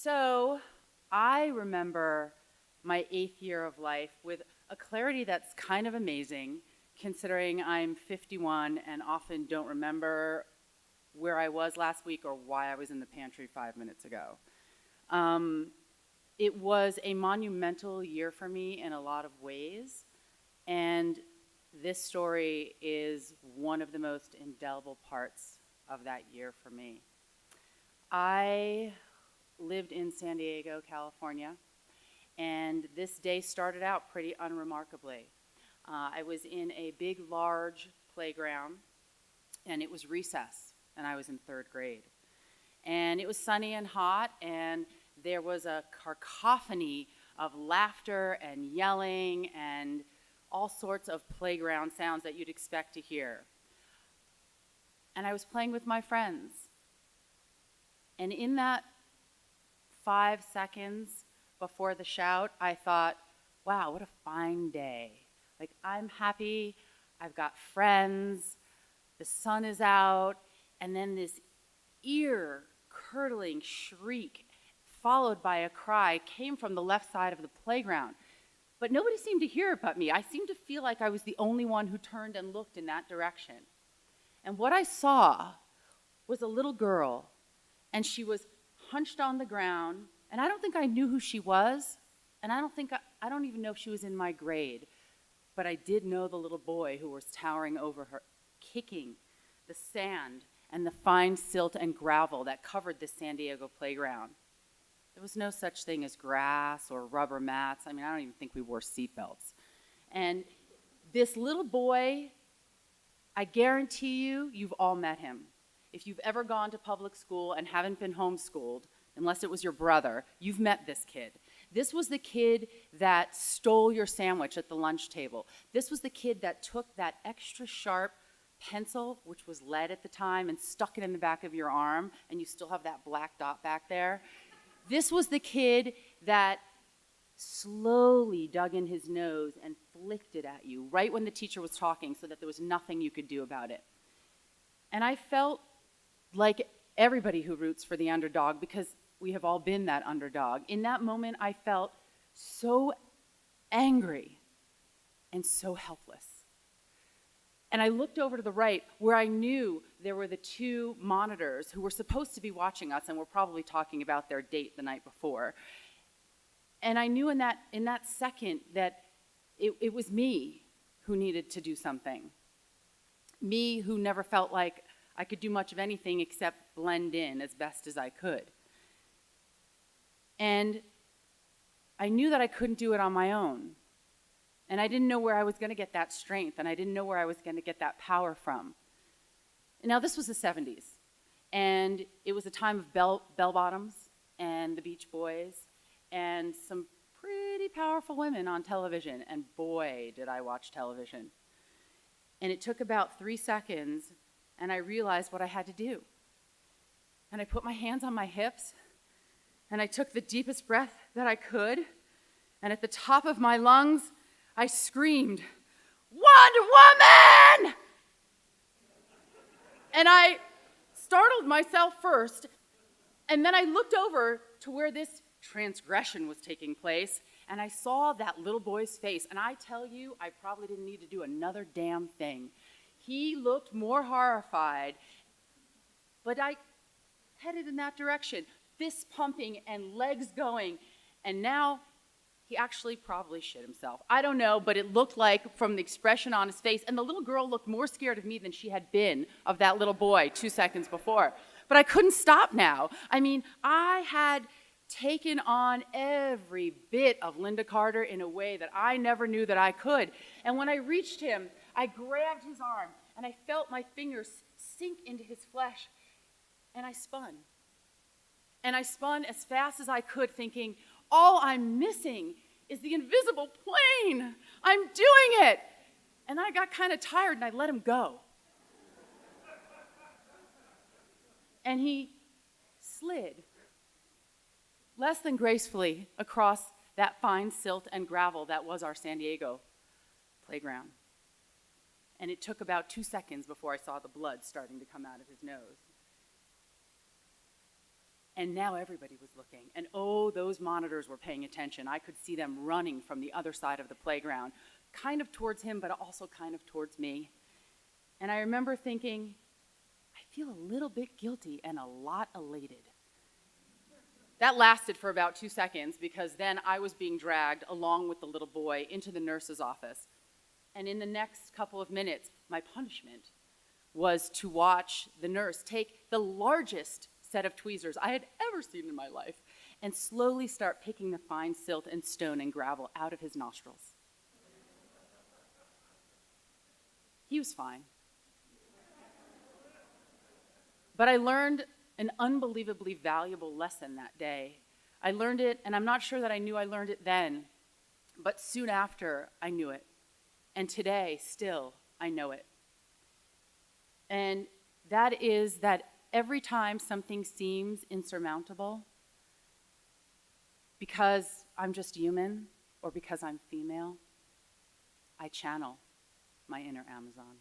So I remember my 8th year of life with a clarity that's kind of amazing, considering I'm 51 and often don't remember where I was last week or why I was in the pantry 5 minutes ago. It was a monumental year for me in a lot of ways, and this story is one of the most indelible parts of that year for me. I lived in San Diego, California, and this day started out pretty unremarkably. I was in a big, large playground, and it was recess, and I was in 3rd grade. And it was sunny and hot, and there was a cacophony of laughter and yelling and all sorts of playground sounds that you'd expect to hear. And I was playing with my friends. And in that 5 seconds before the shout, I thought, wow, what a fine day. Like, I'm happy, I've got friends, the sun is out, and then this ear-curdling shriek followed by a cry came from the left side of the playground. But nobody seemed to hear it but me. I seemed to feel like I was the only one who turned and looked in that direction. And what I saw was a little girl, and she was hunched on the ground, and I don't think I knew who she was, and I don't even know if she was in my grade, but I did know the little boy who was towering over her, kicking the sand and the fine silt and gravel that covered the San Diego playground. There was no such thing as grass or rubber mats. I mean, I don't even think we wore seatbelts. And this little boy, I guarantee you've all met him. If you've ever gone to public school and haven't been homeschooled, unless it was your brother, you've met this kid. This was the kid that stole your sandwich at the lunch table. This was the kid that took that extra sharp pencil, which was lead at the time, and stuck it in the back of your arm, and you still have that black dot back there. This was the kid that slowly dug in his nose and flicked it at you right when the teacher was talking so that there was nothing you could do about it. And I felt like everybody who roots for the underdog, because we have all been that underdog. In that moment, I felt so angry and so helpless. And I looked over to the right where I knew there were the 2 monitors who were supposed to be watching us and were probably talking about their date the night before. And I knew in that second that it was me who needed to do something. Me who never felt like I could do much of anything except blend in as best as I could. And I knew that I couldn't do it on my own. And I didn't know where I was going to get that strength, and I didn't know where I was going to get that power from. Now, this was the 70s, and it was a time of bell-bottoms and the Beach Boys and some pretty powerful women on television, and boy, did I watch television. And it took about 3 seconds, and I realized what I had to do. And I put my hands on my hips, and I took the deepest breath that I could, and at the top of my lungs, I screamed, "Wonder Woman!" And I startled myself first, and then I looked over to where this transgression was taking place, and I saw that little boy's face. And I tell you, I probably didn't need to do another damn thing. He looked more horrified, but I headed in that direction, fists pumping and legs going, and now he actually probably shit himself. I don't know, but it looked like from the expression on his face, and the little girl looked more scared of me than she had been of that little boy 2 seconds before. But I couldn't stop now. I mean, I had taken on every bit of Linda Carter in a way that I never knew that I could. And when I reached him, I grabbed his arm, and I felt my fingers sink into his flesh, and I spun. And I spun as fast as I could, thinking, all I'm missing is the invisible plane. I'm doing it. And I got kind of tired, and I let him go. And he slid less than gracefully across that fine silt and gravel that was our San Diego playground. And it took about 2 seconds before I saw the blood starting to come out of his nose. And now everybody was looking. And oh, those monitors were paying attention. I could see them running from the other side of the playground, kind of towards him, but also kind of towards me. And I remember thinking, I feel a little bit guilty and a lot elated. That lasted for about 2 seconds because then I was being dragged along with the little boy into the nurse's office. And in the next couple of minutes, my punishment was to watch the nurse take the largest set of tweezers I had ever seen in my life and slowly start picking the fine silt and stone and gravel out of his nostrils. He was fine. But I learned an unbelievably valuable lesson that day. I learned it, and I'm not sure that I knew I learned it then, but soon after I knew it. And today, still, I know it. And that is that every time something seems insurmountable, because I'm just human or because I'm female, I channel my inner Amazon.